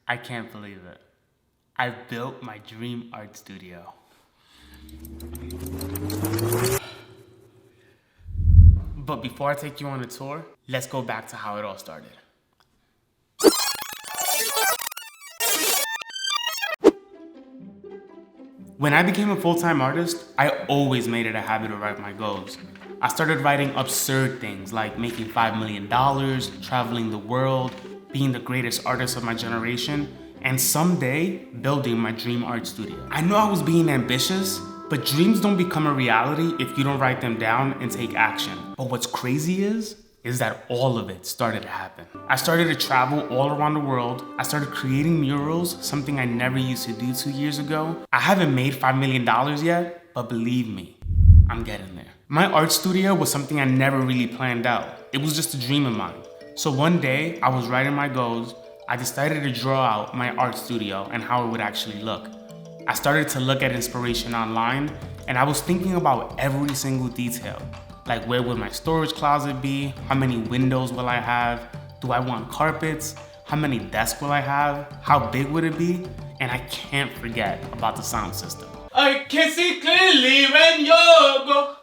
I can't believe it. I've built my dream art studio. But before I take you on a tour, let's go back to how it all started. When I became a full-time artist, I always made it a habit to write my goals. I started writing absurd things like making $5 million, traveling the world, being the greatest artist of my generation, and someday building my dream art studio. I know I was being ambitious, but dreams don't become a reality if you don't write them down and take action. But what's crazy is that all of it started to happen. I started to travel all around the world. I started creating murals, something I never used to do 2 years ago. I haven't made $5 million yet, but believe me, I'm getting there. My art studio was something I never really planned out. It was just a dream of mine. So one day, I was writing my goals. I decided to draw out my art studio and how it would actually look. I started to look at inspiration online, and I was thinking about every single detail. Like, where would my storage closet be? How many windows will I have? Do I want carpets? How many desks will I have? How big would it be? And I can't forget about the sound system. I can see clearly when you go,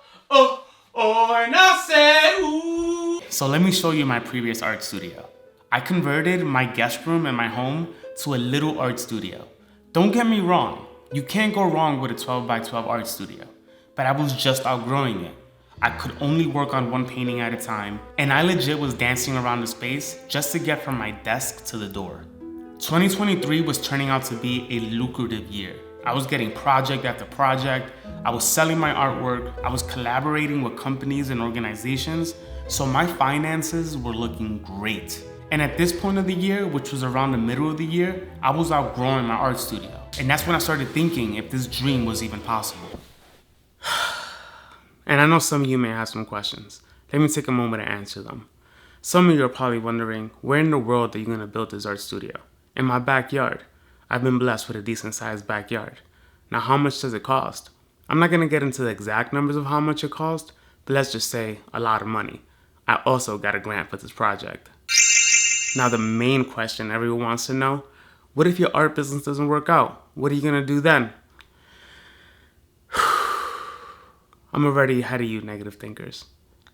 and I say, ooh. So let me show you my previous art studio. I converted my guest room in my home to a little art studio. Don't get me wrong, you can't go wrong with a 12 by 12 art studio, but I was just outgrowing it. I could only work on one painting at a time, and I legit was dancing around the space just to get from my desk to the door. 2023 was turning out to be a lucrative year. I was getting project after project, I was selling my artwork, I was collaborating with companies and organizations, so my finances were looking great. And at this point of the year, which was around the middle of the year, I was outgrowing my art studio. And that's when I started thinking if this dream was even possible. And I know some of you may have some questions. Let me take a moment to answer them. Some of you are probably wondering, where in the world are you gonna build this art studio? In my backyard. I've been blessed with a decent sized backyard. Now, how much does it cost? I'm not gonna get into the exact numbers of how much it cost, but let's just say a lot of money. I also got a grant for this project. Now, the main question everyone wants to know, what if your art business doesn't work out? What are you gonna do then? I'm already ahead of you, negative thinkers.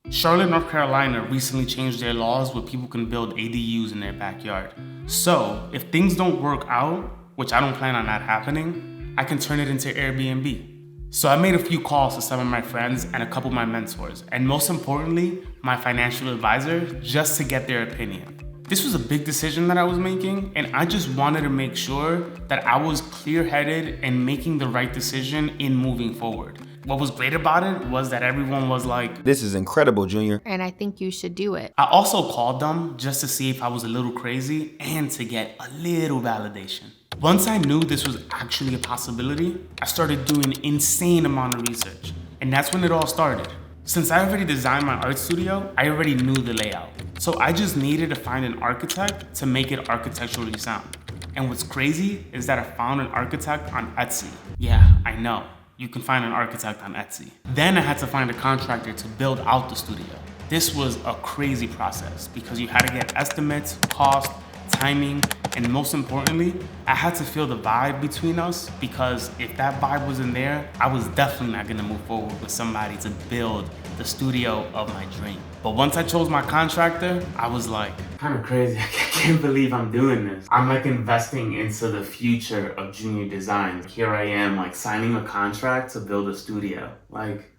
Charlotte, North Carolina recently changed their laws where people can build ADUs in their backyard. So if things don't work out, which I don't plan on that happening, I can turn it into Airbnb. So I made a few calls to some of my friends and a couple of my mentors, and most importantly, my financial advisor, just to get their opinion. This was a big decision that I was making, and I just wanted to make sure that I was clear-headed and making the right decision in moving forward. What was great about it was that everyone was like, "This is incredible, Junior. And I think you should do it." I also called them just to see if I was a little crazy and to get a little validation. Once I knew this was actually a possibility, I started doing an insane amount of research. And that's when it all started. Since I already designed my art studio, I already knew the layout. So I just needed to find an architect to make it architecturally sound. And what's crazy is that I found an architect on Etsy. Yeah, I know. You can find an architect on Etsy. Then I had to find a contractor to build out the studio. This was a crazy process because you had to get estimates, cost, timing, and most importantly, I had to feel the vibe between us, because if that vibe wasn't there, I was definitely not gonna move forward with somebody to build the studio of my dream. But once I chose my contractor, I was like, kind of crazy. I can't believe I'm doing this. I'm like investing into the future of junior design. Here I am, like signing a contract to build a studio. Like,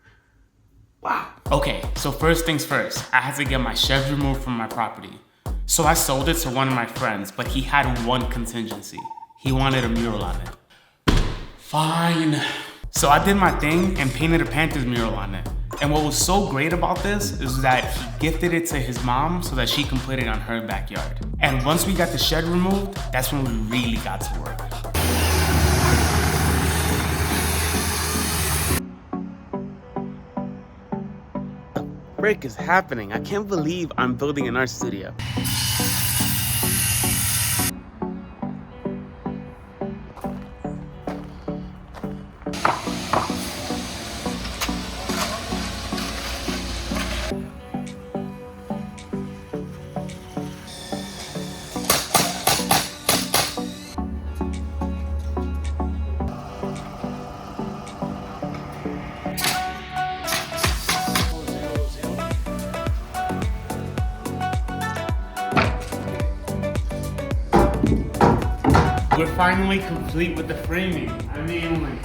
wow. Okay, so first things first, I had to get my shed removed from my property. So I sold it to one of my friends, but he had one contingency. He wanted a mural on it. Fine. So I did my thing and painted a Panthers mural on it. And what was so great about this is that he gifted it to his mom so that she can put it on her backyard. And once we got the shed removed, that's when we really got to work. Break is happening. I can't believe I'm building an art studio. We're finally complete with the framing. I mean, like,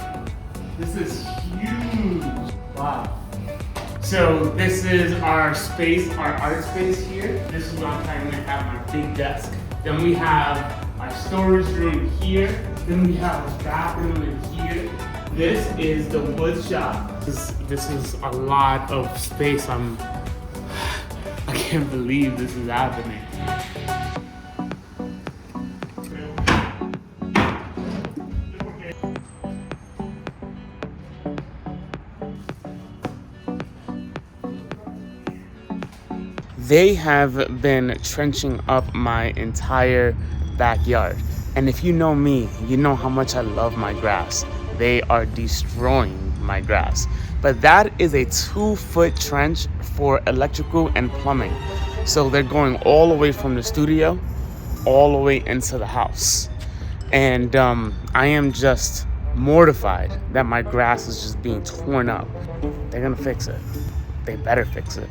this is huge. Wow. So this is our space, our art space here. This is where I'm trying to have my big desk. Then we have our storage room here. Then we have a bathroom in here. This is the wood shop. This is a lot of space. I can't believe this is happening. They have been trenching up my entire backyard. And if you know me, you know how much I love my grass. They are destroying my grass. But that is a 2-foot trench for electrical and plumbing. So they're going all the way from the studio, all the way into the house. And I am just mortified that my grass is just being torn up. They're gonna fix it. They better fix it.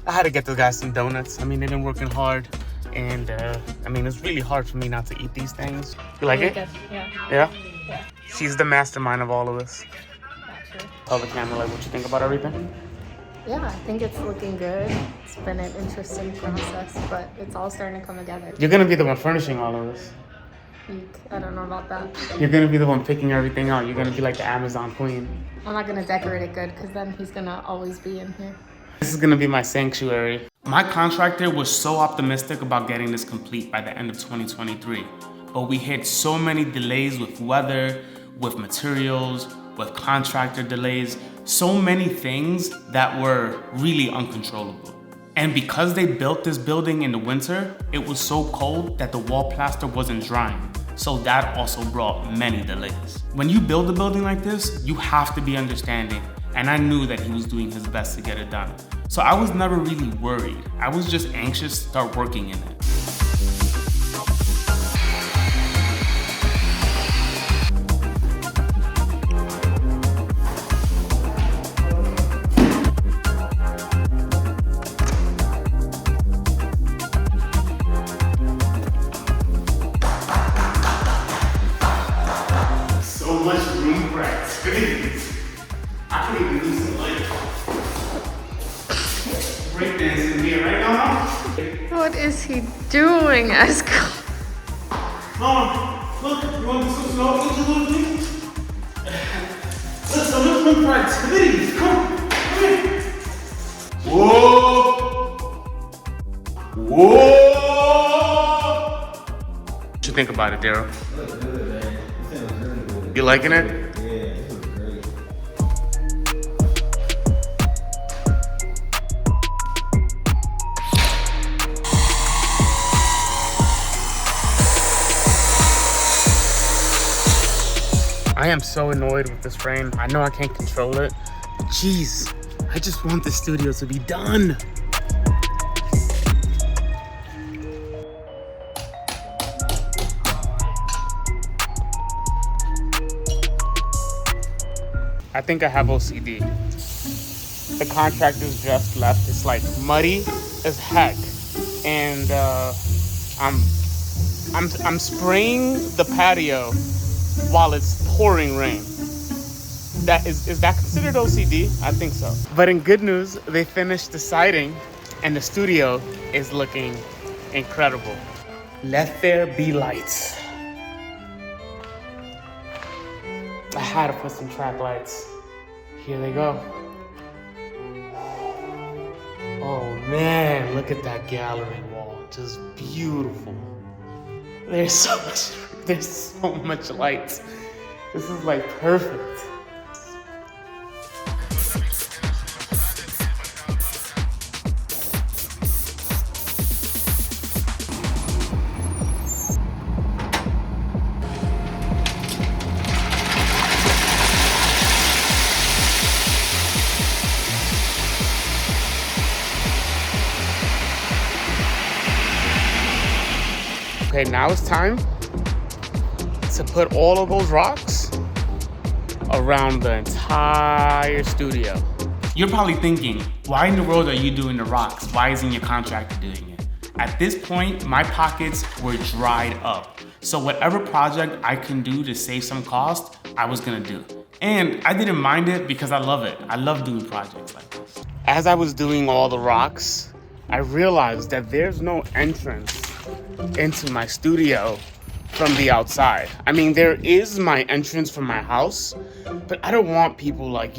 I had to get the guys some donuts. I mean, they've been working hard, and I mean, it's really hard for me not to eat these things. You like it? Yeah. Yeah? Yeah. She's the mastermind of all of this. Actually. Tell the camera, like, what you think about everything? Yeah, I think it's looking good. It's been an interesting process, but it's all starting to come together. You're gonna be the one furnishing all of this. I don't know about that. You're gonna be the one picking everything out. You're gonna be like the Amazon queen. I'm not gonna decorate it good because then he's gonna always be in here. This is gonna be my sanctuary. My contractor was so optimistic about getting this complete by the end of 2023, but we hit so many delays with weather, with materials, with contractor delays, so many things that were really uncontrollable. And because they built this building in the winter, it was so cold that the wall plaster wasn't drying. So that also brought many delays. When you build a building like this, you have to be understanding. And I knew that he was doing his best to get it done. So I was never really worried. I was just anxious to start working in it. So much room for activities. I could even do some like breakdancing here right now. What is he doing, Esco? Mom, look, you want to do some snow? What you want to do? Let's go, let's room for activities. Come here. Whoa! Whoa! What you think about it, Daryl? You liking it? Yeah, it looks great. I am so annoyed with this frame. I know I can't control it. Jeez, I just want the studio to be done. I think I have OCD. The contractors just left. It's like muddy as heck, and I'm spraying the patio while it's pouring rain. That is that considered OCD? I think so. But in good news, they finished the siding, and the studio is looking incredible. Let there be lights. I had to put some track lights. Here they go. Oh man, look at that gallery wall. Just beautiful. There's so much light. This is like perfect. Okay, now it's time to put all of those rocks around the entire studio. You're probably thinking, why in the world are you doing the rocks? Why isn't your contractor doing it? At this point, my pockets were dried up. So whatever project I can do to save some cost, I was gonna do. And I didn't mind it because I love it. I love doing projects like this. As I was doing all the rocks, I realized that there's no entrance into my studio from the outside. I mean, there is my entrance from my house, but I don't want people like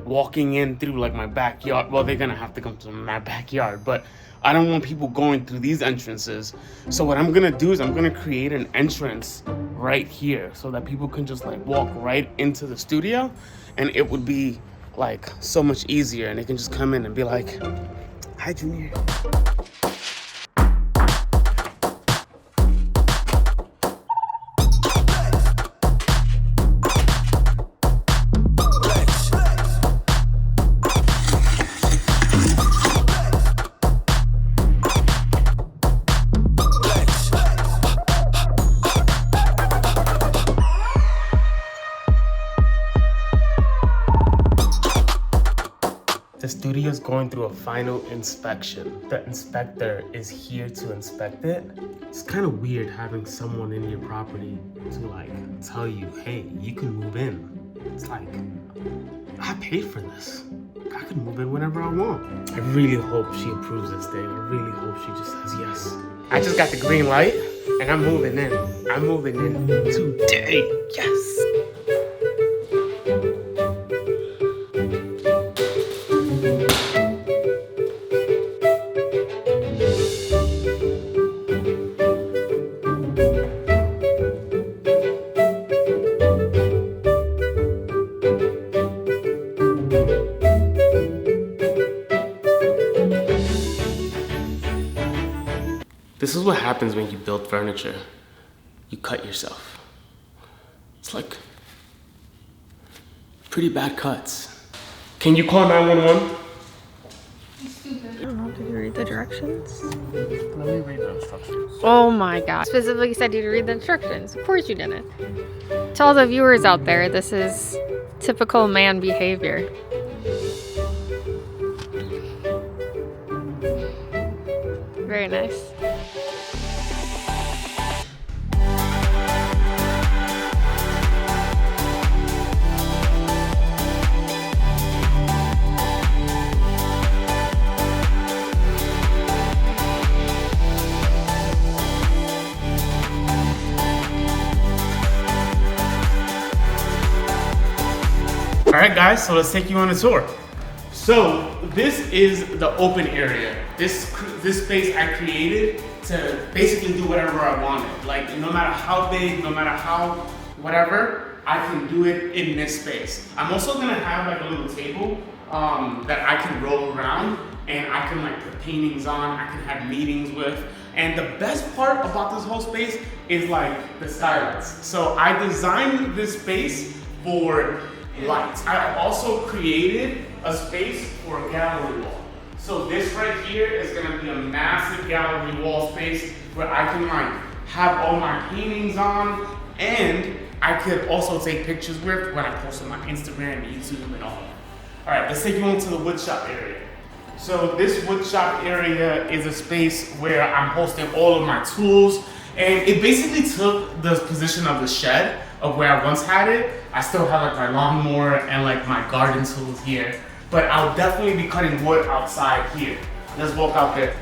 walking in through like my backyard. Well, they're gonna have to come to my backyard, but I don't want people going through these entrances. So what I'm gonna do is I'm gonna create an entrance right here so that people can just like walk right into the studio, and it would be like so much easier, and they can just come in and be like, "Hi, Junior." The studio is going through a final inspection. The inspector is here to inspect it. It's kind of weird having someone in your property to like tell you, hey, you can move in. It's like, I paid for this. I can move in whenever I want. I really hope she approves this thing. I really hope she just says yes. I just got the green light and I'm moving in. I'm moving in today. Yes. This is what happens when you build furniture. You cut yourself. It's like pretty bad cuts. Can you call 911? I don't know, did you read the directions? Let me read the instructions. Oh my god. Specifically said you to read the instructions. Of course you didn't. To all the viewers out there, this is typical man behavior. Very nice. All right, guys, so let's take you on a tour. So this is the open area. This space I created to basically do whatever I wanted. Like no matter how big, no matter how whatever, I can do it in this space. I'm also gonna have like a little table that I can roll around, and I can like put paintings on, I can have meetings with. And the best part about this whole space is like the skylights. So I designed this space for lights. I also created a space for a gallery wall. So this right here is gonna be a massive gallery wall space where I can like have all my paintings on, and I could also take pictures with when I post on my Instagram, YouTube, and all that. All right, let's take you on to the woodshop area. So this woodshop area is a space where I'm hosting all of my tools, and it basically took the position of the shed of where I once had it. I still have like my lawnmower and like my garden tools here, but I'll definitely be cutting wood outside here. Let's walk out there.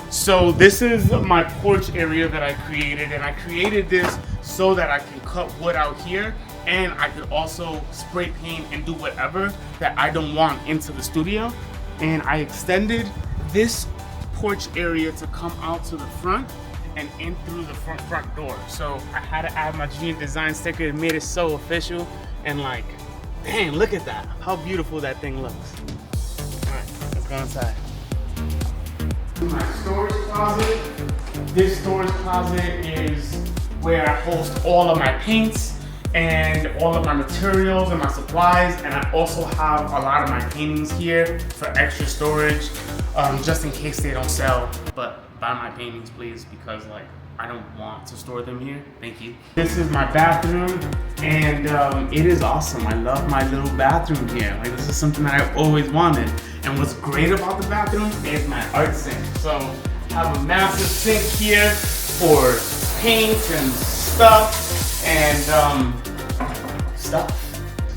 So this is my porch area that I created, and I created this so that I can cut wood out here, and I could also spray paint and do whatever that I don't want into the studio. And I extended this porch area to come out to the front and in through the front door. So I had to add my Junior Design sticker. It made it so official, and like, dang, look at that. How beautiful that thing looks. All right, let's go inside. My storage closet. This storage closet is where I host all of my paints and all of my materials and my supplies, and I also have a lot of my paintings here for extra storage, just in case they don't sell. But buy my paintings, please, because like I don't want to store them here. Thank you. This is my bathroom, and it is awesome. I love my little bathroom here. Like, this is something that I always wanted. And what's great about the bathroom is my art sink. So I have a massive sink here for paint and stuff, and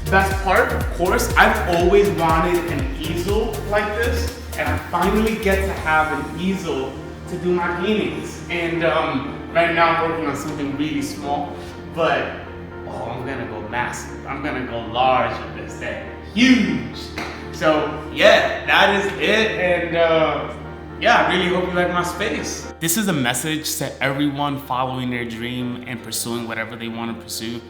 The best part, of course, I've always wanted an easel like this, and I finally get to have an easel to do my paintings. And right now I'm working on something really small, but I'm gonna go massive. I'm gonna go large with this thing. Huge! So yeah, that is it, and yeah, I really hope you like my space. This is a message to everyone following their dream and pursuing whatever they want to pursue.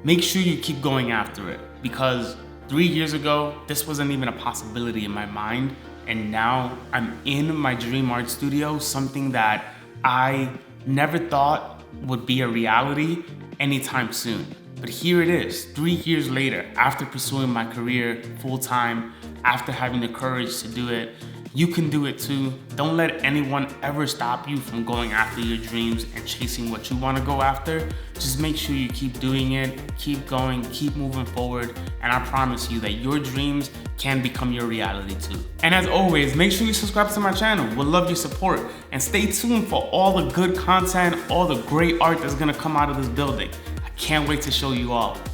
Make sure you keep going after it, because 3 years ago, this wasn't even a possibility in my mind. And now I'm in my dream art studio, something that I never thought would be a reality anytime soon. But here it is, 3 years later, after pursuing my career full-time, after having the courage to do it. You can do it too. Don't let anyone ever stop you from going after your dreams and chasing what you want to go after. Just make sure you keep doing it, keep going, keep moving forward, and I promise you that your dreams can become your reality too. And as always, make sure you subscribe to my channel. We'd love your support, and stay tuned for all the good content, all the great art that's gonna come out of this building. I can't wait to show you all.